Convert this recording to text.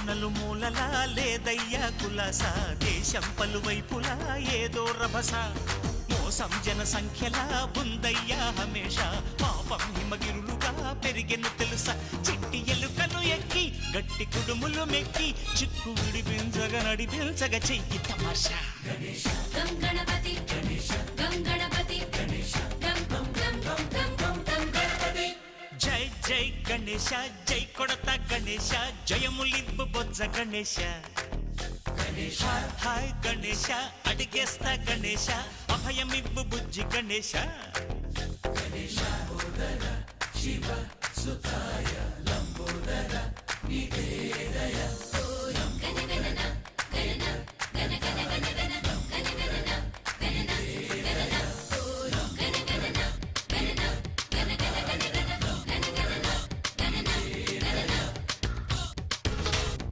కోనలు మూలలా లేదయ్యా కులాస, దేశం పలువైపులా ఏదో రభస, మోసం జన సంఖ్యలా ఉందయ్యా హమేష, పాపం హిమగిరులుగా పెరిగెను తెలుసా, చిట్టి ఎలుకను ఎక్కి గట్టి కుడుములు మెక్కి, చిక్కు విడిపించగా నడిపించగా చెయ్యి తమాషా. గణపతి గణపతి జై జై గణేశ, జై కొడత గణేశ, జయములివ్వు బొజ్జ గణేశ. హాయ్ గణేశ, అడిగేస్తా గణేశ, అభయమివ్వు బుజ్జి గణేశ. శివ సుతాయ లంబోదర నివేదయ